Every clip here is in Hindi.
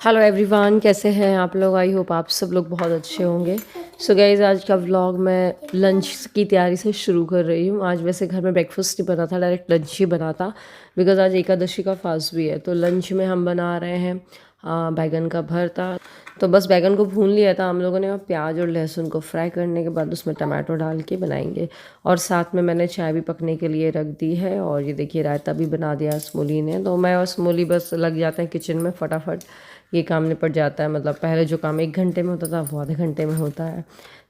हेलो एवरीवन, कैसे हैं आप लोग। आई होप आप सब लोग बहुत अच्छे होंगे। सो गाइज़, आज का व्लॉग मैं लंच की तैयारी से शुरू कर रही हूँ। आज वैसे घर में ब्रेकफास्ट नहीं बना था, डायरेक्ट लंच ही बना था बिकॉज़ आज एकादशी का फास्ट भी है। तो लंच में हम बना रहे हैं बैगन का भरता। तो बस बैगन को भून लिया था हम लोगों ने, और प्याज और लहसुन को फ्राई करने के बाद उसमें टमाटो डाल के बनाएंगे। और साथ में मैंने चाय भी पकने के लिए रख दी है। और ये देखिए रायता भी बना दिया स्मूली ने। तो मैं और स्मूली बस लग जाते हैं किचन में, फटाफट ये काम निपट जाता है। मतलब पहले जो काम 1 घंटे में होता था वो आधे घंटे में होता है।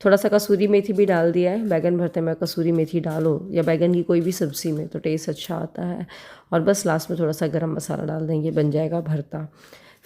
थोड़ा सा कसूरी मेथी भी डाल दिया है। बैगन भरते में कसूरी मेथी डालो या बैगन की कोई भी सब्ज़ी में तो टेस्ट अच्छा आता है। और बस लास्ट में थोड़ा सा गरम मसाला डाल देंगे, बन जाएगा भरता।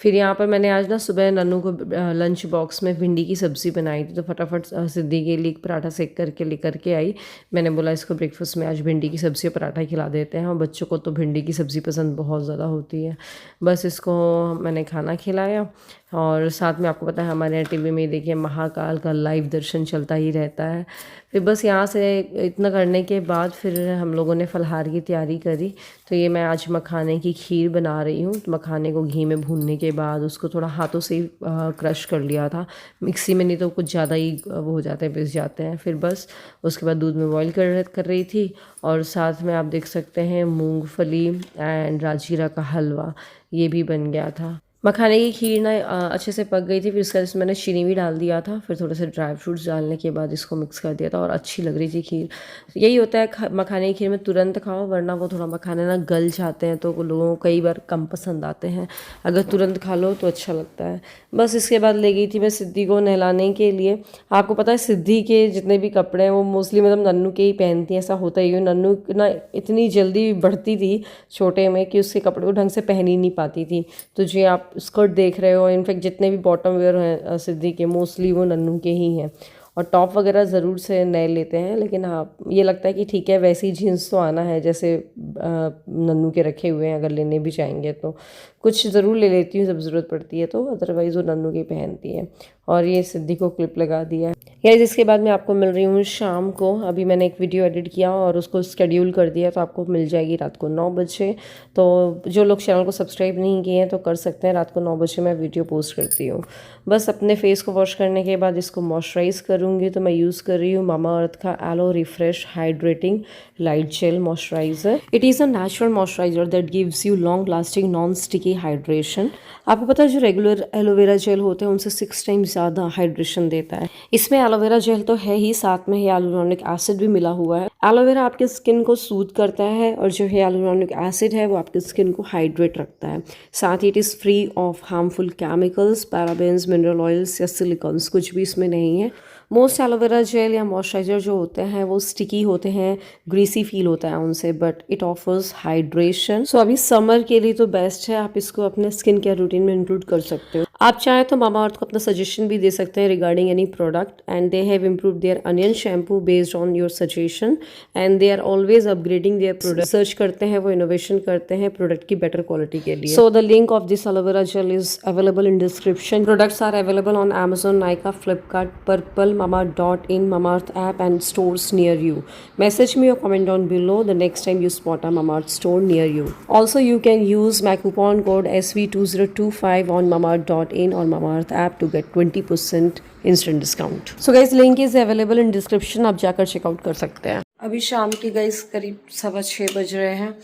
फिर यहाँ पर मैंने आज ना सुबह नन्नू को लंच बॉक्स में भिंडी की सब्ज़ी बनाई थी। तो फटाफट सिद्धि के लिए पराठा सेक करके लेकर के आई। मैंने बोला इसको ब्रेकफास्ट में आज भिंडी की सब्ज़ी और पराठा खिला देते हैं। और बच्चों को तो भिंडी की सब्ज़ी पसंद बहुत ज़्यादा होती है। बस इसको मैंने खाना खिलाया। और साथ में आपको पता है हमारे यहाँ टीवी में देखिए महाकाल का लाइव दर्शन चलता ही रहता है। फिर बस यहाँ से इतना करने के बाद फिर हम लोगों ने फलाहार की तैयारी करी। तो ये मैं आज मखाने की खीर बना रही हूँ। तो मखाने को घी में भूनने के बाद उसको थोड़ा हाथों से ही क्रश कर लिया था, मिक्सी में नहीं तो कुछ ज़्यादा ही वो हो जाते हैं, पिस जाते हैं। फिर बस उसके बाद दूध में बॉईल कर रही थी। और साथ में आप देख सकते हैं मूंगफली एंड राजगीरा का हलवा ये भी बन गया था। मखाने की खीर ना अच्छे से पक गई थी। फिर उसके बाद इसमें मैंने चीनी भी डाल दिया था। फिर थोड़े से ड्राई फ्रूट्स डालने के बाद इसको मिक्स कर दिया था और अच्छी लग रही थी खीर। यही होता है मखाने की खीर में तुरंत खाओ, वरना वो थोड़ा मखाने ना गल जाते हैं तो लोगों को कई बार कम पसंद आते हैं। अगर तुरंत खा लो तो अच्छा लगता है। बस इसके बाद ले गई थी मैं सिद्धि को नहलाने के लिए। आपको पता है सिद्धि के जितने भी कपड़े हैं वो मोस्टली मतलब नन्नू के ही पहनती हैं। ऐसा होता ही है, नन्नू ना इतनी जल्दी बढ़ती थी छोटे में कि उसके कपड़े को ढंग से पहन ही नहीं पाती थी। तो जी आप स्कर्ट देख रहे हो, इनफैक्ट जितने भी बॉटम वेयर हैं सिद्धि के मोस्टली वो नन्नू के ही हैं। और टॉप वगैरह ज़रूर से नए लेते हैं, लेकिन हाँ ये लगता है कि ठीक है वैसी जीन्स तो आना है जैसे नन्नू के रखे हुए हैं। अगर लेने भी चाहेंगे तो कुछ ज़रूर ले लेती हूँ जब ज़रूरत पड़ती है, तो अदरवाइज़ वो नन्नू की पहनती है। और ये सिद्धि को क्लिप लगा दिया है यार। इसके बाद मैं आपको मिल रही हूँ शाम को। अभी मैंने एक वीडियो एडिट किया और उसको शेड्यूल कर दिया, तो आपको मिल जाएगी रात को 9 बजे। तो जो लोग चैनल को सब्सक्राइब नहीं किए हैं तो कर सकते हैं, रात को 9 बजे मैं वीडियो पोस्ट करती हूँ। बस अपने फेस को वॉश करने के बाद इसको मॉइस्चराइज़ करूँगी। तो मैं यूज़ कर रही हूँ मामा अर्थ का aloe refresh hydrating light gel moisturiser. It is a natural moisturiser that gives you long lasting non sticky hydration. आपको पता है जो रेगुलर एलोवेरा जेल होते हैं उनसे 6 टाइम्स ज़्यादा हाइड्रेशन देता है। इसमें एलोवेरा जेल तो है ही, साथ में हियालुरोनिक एसिड भी मिला हुआ है। एलोवेरा आपके स्किन को सूद करता है और जो हियालुरोनिक एसिड है वो आपकी स्किन को हाइड्रेट रखता है। साथ ही it is free of harmful chemicals, parabens, mineral oils या सिलिकॉन्स, कुछ भी इसमें नहीं है। मोस्ट एलोवेरा जेल या मॉइस्चराइजर जो होते हैं वो स्टिकी होते हैं, ग्रीसी फील होता है उनसे, बट इट ऑफर्स हाइड्रेशन। सो अभी समर के लिए तो बेस्ट है, आप इसको अपने स्किन केयर रूटीन में इंक्लूड कर सकते हो। आप चाहे तो मामा अर्थ को अपना सजेशन भी दे सकते हैं regarding any product, and they have improve their onion shampoo based on your suggestion, and they are always upgrading their product. Search करते हैं, वो इनोवेशन करते हैं प्रोडक्ट की बेटर क्वालिटी के लिए। So the link of this aloe vera gel is available in description. Products are available on Amazon, Nykaa, Flipkart, Purple, mama.in, Mamaearth app and stores near you. Message me or comment down below the next time you spot a Mamaearth store near you. Also, you can use my coupon code SV2025 on Mamaearth.in or Mamaearth app to get 20% instant discount. So guys, link is available in description. आप जाकर चेकआउट कर सकते हैं। अभी शाम के गाइस करीब 6:15 बज रहे हैं।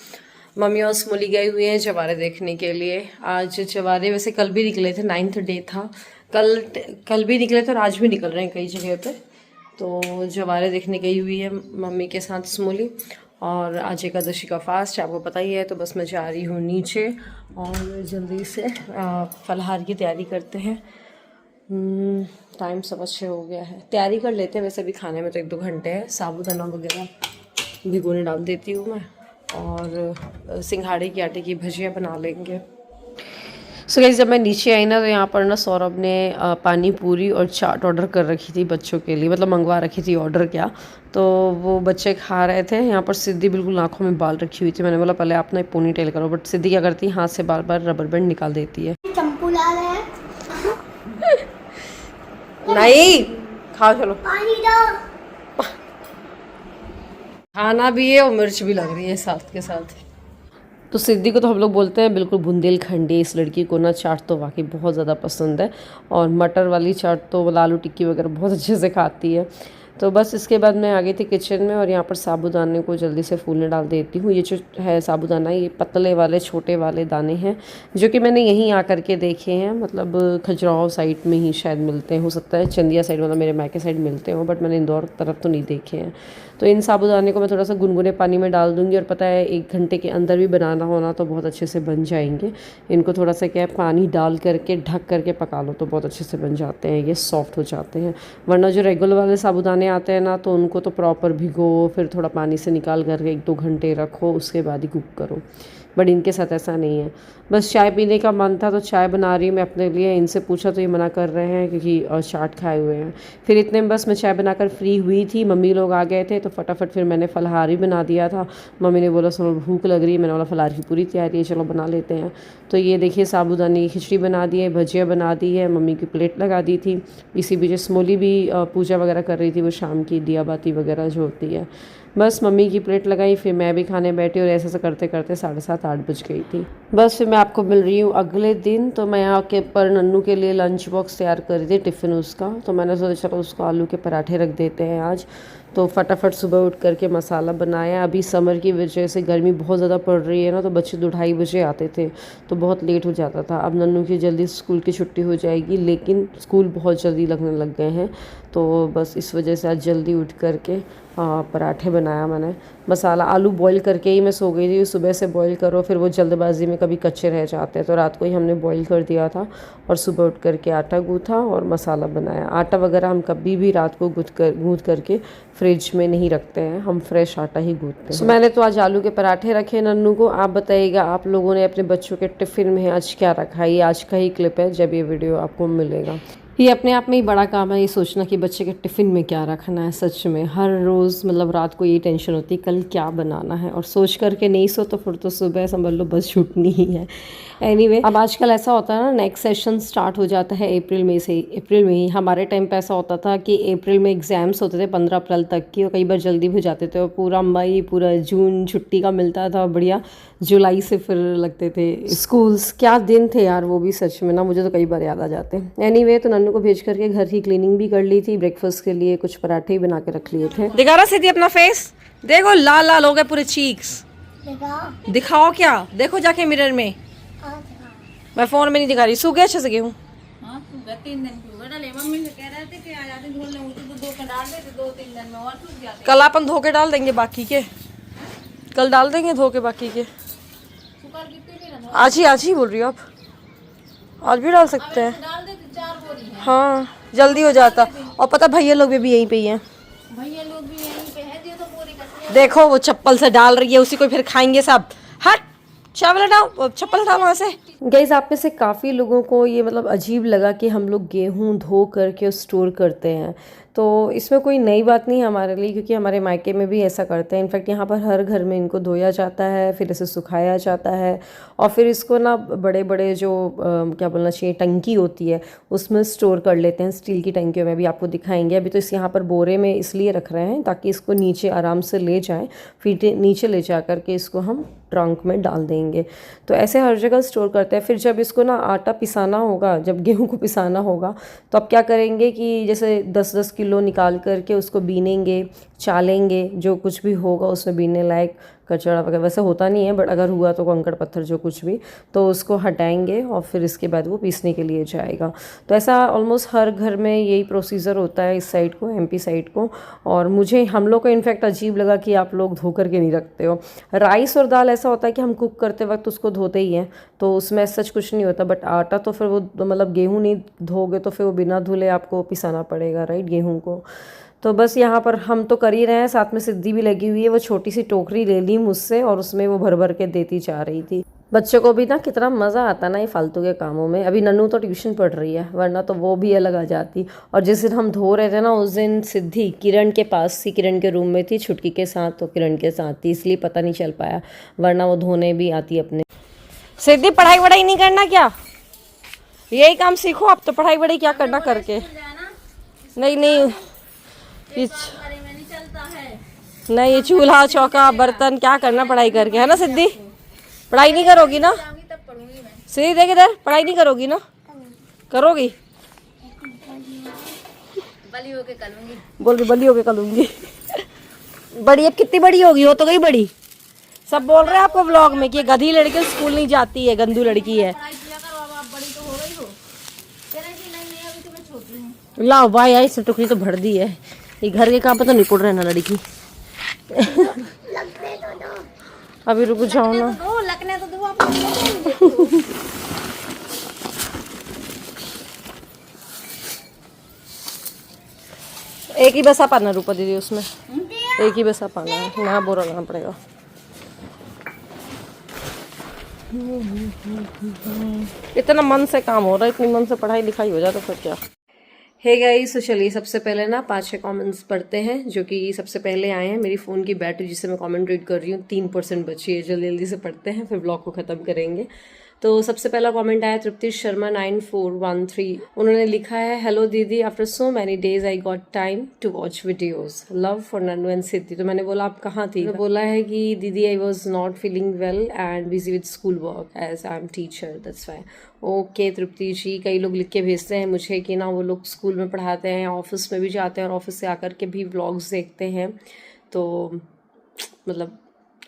मम्मी और स्मूली गई हुई हैं जवारे देखने के लिए। आज जवारे वैसे कल भी निकले थे, 9th डे था। कल भी निकले थे और आज भी निकल रहे हैं कई जगह पे। तो जवारे देखने गई हुई है मम्मी के साथ स्मूली। और आज एकादशी का फास्ट आपको पता ही है, तो बस मैं जा रही हूँ नीचे और जल्दी से फलाहार की तैयारी करते हैं। टाइम 6:15 हो गया है, तैयारी कर लेते हैं। वैसे भी खाने में तो 1-2 घंटे हैं। साबूदाना वगैरह भिगोने डाल देती हूँ मैं, और सिंघाड़े की आटे की भजिया बना लेंगे। सो गाइस, जब मैं नीचे आई ना तो यहाँ पर ना सौरभ ने पानी पूरी और चाट ऑर्डर कर रखी थी बच्चों के लिए, मतलब मंगवा रखी थी, ऑर्डर क्या। तो वो बच्चे खा रहे थे। यहाँ पर सिद्धि बिल्कुल आंखों में बाल रखी हुई थी। मैंने बोला पहले आप ना पोनी टेल करो, बट सिद्धि क्या करती है, हाथ से बार बार रबर बैंड निकाल देती है। चंपू ला रहे हैं। नहीं खाओ, चलो पानी दो। खाना भी है और मिर्च भी लग रही है साथ के साथ। तो सिद्धि को तो हम लोग बोलते हैं बिल्कुल बुंदेलखंडी। इस लड़की को ना चाट तो वाकई बहुत ज़्यादा पसंद है, और मटर वाली चाट तो आलू टिक्की वगैरह बहुत अच्छे से खाती है। तो बस इसके बाद मैं आ गई थी किचन में, और यहाँ पर साबूदाने को जल्दी से फूलने डाल देती हूँ। ये जो है साबूदाना, ये पतले वाले छोटे वाले दाने हैं, जो कि मैंने यहीं आकर के देखे हैं, मतलब खजुराहो साइड में ही शायद मिलते हैं, हो सकता है चंदिया साइड मतलब मेरे मायके साइड मिलते हो, बट मैंने इंदौर तरफ तो नहीं देखे हैं। तो इन साबूदाने को मैं थोड़ा सा गुनगुने पानी में डाल दूँगी, और पता है 1 घंटे के अंदर भी बनाना होना तो बहुत अच्छे से बन जाएंगे। इनको थोड़ा सा क्या है, पानी डाल करके ढक करके पका लो तो बहुत अच्छे से बन जाते हैं, ये सॉफ्ट हो जाते हैं। वरना जो रेगुलर वाले साबूदाने आते हैं ना, तो उनको तो प्रॉपर भिगो, फिर थोड़ा पानी से निकाल करके 1-2 घंटे रखो, उसके बाद ही कुक करो। बट इनके साथ ऐसा नहीं है। बस चाय पीने का मन था तो चाय बना रही हूँ मैं अपने लिए। इनसे पूछा तो ये मना कर रहे हैं क्योंकि चाट खाए हुए हैं। फिर इतने में बस मैं चाय बनाकर फ्री हुई थी, मम्मी लोग आ गए थे तो फटाफट फिर मैंने फलाहारी बना दिया था। मम्मी ने बोला सुनो भूख लग रही है, मैंने बोला फलाहारी की पूरी तैयारी है, चलो बना लेते हैं। तो ये देखिए साबूदाने की खिचड़ी बना दी है, भजिया बना दी है, मम्मी की प्लेट लगा दी थी। इसी बीच स्मोली भी पूजा वगैरह कर रही थी, वो शाम की दिया बाती वगैरह जो होती है। बस मम्मी की प्लेट लगाई, फिर मैं भी खाने बैठी, और ऐसे करते करते 7:30-8 बज गई थी। बस फिर मैं आपको मिल रही हूँ अगले दिन। तो मैं यहाँ के पर नन्नू के लिए लंच बॉक्स तैयार कर रही थी, टिफ़िन उसका। तो मैंने सोचा चलो उसको आलू के पराठे रख देते हैं आज। तो फटाफट सुबह उठ करके मसाला बनाया। अभी समर की वजह से गर्मी बहुत ज़्यादा पड़ रही है ना, तो बच्चे 2-2:30 बजे आते थे तो बहुत लेट हो जाता था। अब नन्नू की जल्दी स्कूल की छुट्टी हो जाएगी, लेकिन स्कूल बहुत जल्दी लगने लग गए हैं, तो बस इस वजह से आज जल्दी उठ करके पराठे बनाया मैंने। मसाला आलू बॉईल करके ही मैं सो गई थी। सुबह से बॉईल करो, फिर वो जल्दबाजी में कभी कच्चे रह जाते हैं, तो रात को ही हमने बॉईल कर दिया था, और सुबह उठ करके आटा गूँथा और मसाला बनाया। आटा वगैरह हम कभी भी रात को गूँथ करके फ्रिज में नहीं रखते हैं, हम फ्रेश आटा ही गूँथते हैं। मैंने तो आज आलू के पराठे रखे नन्नू को। आप बताइएगा आप लोगों ने अपने बच्चों के टिफ़िन में आज क्या रखा है। ये आज का ही क्लिप है जब ये वीडियो आपको मिलेगा। ये अपने आप में ही बड़ा काम है ये सोचना कि बच्चे के टिफ़िन में क्या रखना है। सच में हर रोज़ मतलब रात को ये टेंशन होती है कल क्या बनाना है, और सोच करके नहीं सो तो फिर तो सुबह समझ लो बस छूटनी ही है। एनीवे अब आजकल ऐसा होता है ना, नेक्स्ट सेशन स्टार्ट हो जाता है अप्रैल में से। अप्रैल में ही हमारे टाइम पे ऐसा होता था कि अप्रैल में एग्ज़ाम्स होते थे 15 अप्रैल तक की, और कई बार जल्दी भी हो जाते थे, और पूरा मई पूरा जून छुट्टी का मिलता था बढ़िया। जुलाई से फिर लगते थे स्कूल्स। क्या दिन थे यार वो भी, सच में ना मुझे तो कई बार याद आ जाते हैं। एनीवे तो नन्नू को भेज करके घर की क्लीनिंग भी कर ली थी। ब्रेकफास्ट के लिए कुछ पराठे ही बना के रख लिए थे। दिखा रहा सीधी अपना फेस, देखो लाल लाल हो गए पूरे चीक्स। दिखाओ। दिखाओ क्या, देखो जाके मिरर में। मैं फोन में नहीं दिखा रही। सूखे अच्छे से गेहूँ। हाँ सूखा 3 दिन की उगा डाले। मम्मी से कह रहे थे कि आ जाते धो लेंगे तो 2 के डाल देते 2-3 दिन में और सूख जाते। कल अपन धो के डाल देंगे बाकी के, कल डाल देंगे धो के बाकी के। सुकर कितने भी ना आज ही बोल रही हो आप, आज भी डाल सकते हैं। डाल देते 4 बोरी है। हाँ जल्दी हो जाता। और पता भैया लोग भी यहीं पे ही हैं। भैया लोग भी यहीं पे है, दियो तो बोरी कटनी। देखो वो चप्पल से डाल रही है, उसी को फिर खाएंगे सब। हट चावल हटाओ, चप्पल हटाओ वहाँ से। गाइस आप में से काफ़ी लोगों को ये मतलब अजीब लगा कि हम लोग गेहूँ धो करके स्टोर करते हैं, तो इसमें कोई नई बात नहीं है हमारे लिए, क्योंकि हमारे मायके में भी ऐसा करते हैं। इनफैक्ट यहाँ पर हर घर में इनको धोया जाता है, फिर इसे सुखाया जाता है, और फिर इसको ना बड़े बड़े जो क्या बोलना चाहिए टंकी होती है उसमें स्टोर कर लेते हैं। स्टील की टंकियों में भी आपको दिखाएंगे। अभी तो इस यहाँ पर बोरे में इसलिए रख रहे हैं ताकि इसको नीचे आराम से ले जाएँ, फिर नीचे ले जा करके इसको हम ट्रंक में डाल देंगे। तो ऐसे हर जगह स्टोर करते हैं। फिर जब इसको ना आटा पिसाना होगा, जब गेहूं को पिसाना होगा, तो अब क्या करेंगे कि जैसे 10-10 किलो निकाल करके उसको बीनेंगे, चालेंगे, जो कुछ भी होगा उसमें बीनने लायक कचड़ा वगैरह वैसे होता नहीं है, बट अगर हुआ तो कंकड़ पत्थर जो कुछ भी, तो उसको हटाएंगे और फिर इसके बाद वो पीसने के लिए जाएगा। तो ऐसा ऑलमोस्ट हर घर में यही प्रोसीजर होता है इस साइड को, एमपी साइड को। और मुझे हम लोग को इनफैक्ट अजीब लगा कि आप लोग धो करके नहीं रखते हो। राइस और दाल ऐसा होता है कि हम कुक करते वक्त उसको धोते ही हैं, तो उसमें सच कुछ नहीं होता। बट आटा तो फिर वो मतलब गेहूँ नहीं धोगे तो फिर वो बिना धुले आपको पिसाना पड़ेगा, राइट, गेहूँ को। तो बस यहाँ पर हम तो कर ही रहे हैं, साथ में सिद्धि भी लगी हुई है। वो छोटी सी टोकरी ले ली मुझसे और उसमें वो भर भर के देती जा रही थी। बच्चों को भी ना कितना मज़ा आता ना ये फालतू के कामों में। अभी नन्नू तो ट्यूशन पढ़ रही है, वरना तो वो भी अलग आ जाती। और जिस दिन हम धो रहे थे ना, उस दिन सिद्धि किरण के पास थी, किरण के रूम में थी छुटकी के साथ, तो किरण के साथ थी इसलिए पता नहीं चल पाया, वरना वो धोने भी आती अपने। सिद्धि पढ़ाई वढ़ाई नहीं करना क्या, यही काम सीखो आप तो। पढ़ाई वढ़ाई क्या करना करके, नहीं नहीं नहीं ये चूल्हा चौका बर्तन क्या करना पढ़ाई करके, है ना सिद्धि। पढ़ाई नहीं करोगी ना? जाऊंगी तब पढ़ूंगी मैं। सीधी देख इधर, पढ़ाई नहीं करोगी ना? करोगी? बली होके करूंगी। बोल रही बड़ी होके करूंगी। बड़ी अब कितनी बड़ी होगी? हो तो गई बड़ी। सब बोल रहे हैं आपको व्लॉग में कि ये गधी लड़की स्कूल नहीं जाती है, गंदू लड़की है। पढ़ाई किया करो, अब आप बड़ी तो हो गई हो। कह रहे कि नहीं नहीं अभी तो मैं छोटी हूँ। लाओ भाई आई से टुकड़ी तो भर दी है। ये घर के काम पे तो नहीं पड़ रहे ना लड़की। अभी रुक जाओ ना। दो लगने तो दो आप। एक ही बसा पाना रूपा दीदी उसमें, एक ही बसा पाना है ना, बोरा लाना पड़ेगा। इतना मन से काम हो रहा है, इतनी मन से पढ़ाई लिखाई हो जाए तो फिर क्या। हे गाइस, तो चलिए सबसे पहले ना 5-6 कमेंट्स पढ़ते हैं जो कि सबसे पहले आए हैं। मेरी फ़ोन की बैटरी जिससे मैं कमेंट रीड कर रही हूँ 3% बची है। जल्दी जल्दी से पढ़ते हैं फिर ब्लॉग को ख़त्म करेंगे। तो सबसे पहला कमेंट आया तृप्ति शर्मा 9413। उन्होंने लिखा है, hello didi, after so many days I got time to watch videos, love for Nannu and Siddhi. तो मैंने बोला आप कहाँ थी? तो बोला है कि didi I was not feeling well and busy with school work as I am teacher, that's why. Okay Tripti ji, कई लोग लिख के भेजते हैं मुझे कि ना वो लोग स्कूल में पढ़ाते हैं, ऑफिस में भी जाते हैं और ऑफिस से आकर के भी व्लॉग्स देखते हैं। तो मतलब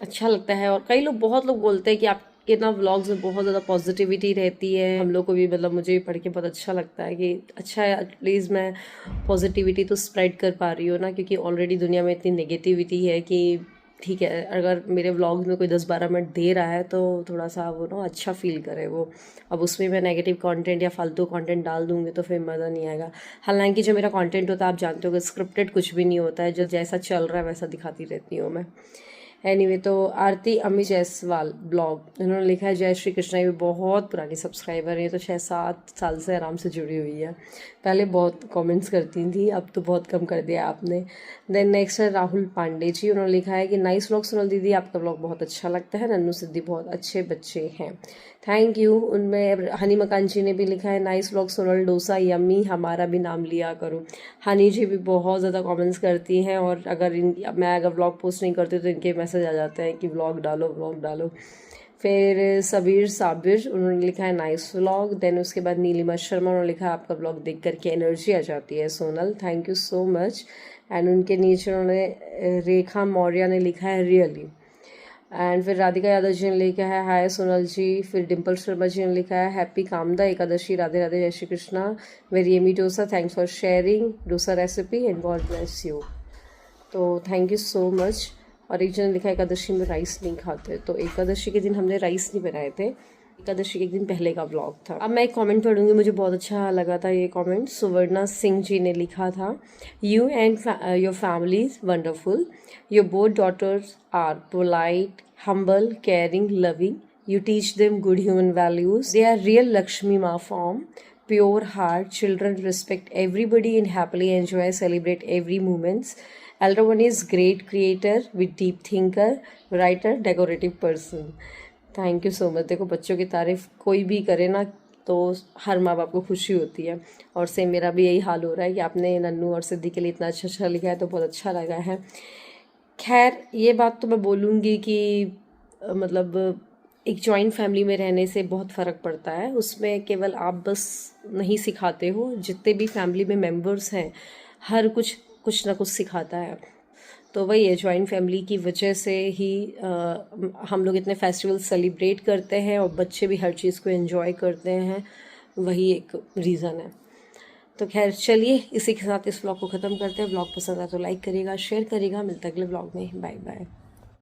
अच्छा लगता है। और कई लोग, बहुत लोग बोलते हैं कि आपके ना व्लॉग्स में बहुत ज़्यादा पॉजिटिविटी रहती है। हम लोग को भी, मतलब मुझे भी पढ़ के बहुत अच्छा लगता है कि अच्छा है एटलीस्ट मैं पॉजिटिविटी तो स्प्रेड कर पा रही हूँ ना, क्योंकि ऑलरेडी दुनिया में इतनी नेगेटिविटी है कि ठीक है, अगर मेरे व्लॉग्स में कोई 10-12 मिनट दे रहा है तो थोड़ा सा वो ना अच्छा फील करे वो। अब उसमें मैं नेगेटिव कंटेंट या फालतू कंटेंट डाल दूँगी तो फिर मज़ा नहीं आएगा। हालांकि जो मेरा कंटेंट होता है आप जानते हो कि स्क्रिप्टेड कुछ भी नहीं होता है, जो जैसा चल रहा है वैसा दिखाती रहती हूँ मैं। एनीवे, तो आरती अमी जायसवाल ब्लॉग, इन्होंने लिखा है, जय श्री कृष्णा। ये बहुत पुरानी सब्सक्राइबर है, तो 6-7 साल से आराम से जुड़ी हुई है। पहले बहुत कमेंट्स करती थी, अब तो बहुत कम कर दिया आपने। देन नेक्स्ट है राहुल पांडे जी, उन्होंने लिखा है कि नाइस व्लॉग सोनल दीदी, आपका व्लॉग बहुत अच्छा लगता है, नन्नू सिद्धि बहुत अच्छे बच्चे हैं, थैंक यू। उनमें हनी मकान जी ने भी लिखा है, nice vlog Sonal, dosa yummy, हमारा भी नाम लिया करो। हनी जी भी बहुत ज़्यादा कमेंट्स करती हैं और मैं अगर व्लॉग पोस्ट नहीं करती तो इनके मैसेज आ जाते हैं कि व्लॉग डालो व्लॉग डालो। फिर सबीर साबिर, उन्होंने लिखा है नाइस व्लॉग। देन उसके बाद नीलिमा शर्मा, उन्होंने लिखा है आपका व्लॉग देख करके एनर्जी आ जाती है Sonal, thank you so much. And उनके नीचे उन्होंने रेखा मौर्य ने लिखा है रियली। एंड फिर राधिका यादव जी ने लिखा है हाय सोनल जी। फिर डिम्पल शर्मा जी ने लिखा है हैप्पी कामदा एकादशी, राधे राधे, जय Shri Krishna, very yummy dosa, thanks for sharing dosa recipe and God bless you. तो थैंक यू सो मच। और एक जन लिखा है एकादशी में राइस नहीं खाते, तो एकादशी के दिन हमने राइस नहीं बनाए थे, एकादशी के एक दिन पहले का व्लॉग था। अब मैं एक कमेंट पढ़ूंगी, मुझे बहुत अच्छा लगा था ये कमेंट। सुवर्णा सिंह जी ने लिखा था, you and your family is wonderful, your both daughters are polite, humble, caring, loving. You teach them good human values. They are real Lakshmi Ma form. Pure heart. Children respect everybody and happily enjoy, celebrate every moments. Elder one is great creator with deep thinker, writer, decorative person. Thank you so much. देखो बच्चों की तारीफ कोई भी करे ना तो हर माँ बाप को खुशी होती है, और सेम मेरा भी यही हाल हो रहा है कि आपने नन्नू और सिद्धि के लिए इतना अच्छा लिखा है तो बहुत अच्छा लगा है। खैर, ये बात तो मैं बोलूँगी कि मतलब एक जॉइंट फैमिली में रहने से बहुत फ़र्क पड़ता है। उसमें केवल आप बस नहीं सिखाते हो, जितने भी फैमिली में मेंबर्स हैं हर कुछ ना कुछ सिखाता है। तो वही है, जॉइंट फैमिली की वजह से ही हम लोग इतने फेस्टिवल सेलिब्रेट करते हैं और बच्चे भी हर चीज़ को एंजॉय करते हैं, वही एक रीज़न है। तो खैर चलिए, इसी के साथ इस व्लॉग को ख़त्म करते हैं। व्लॉग पसंद आए तो लाइक करिएगा, शेयर करिएगा। मिलता है अगले व्लॉग में, बाय बाय।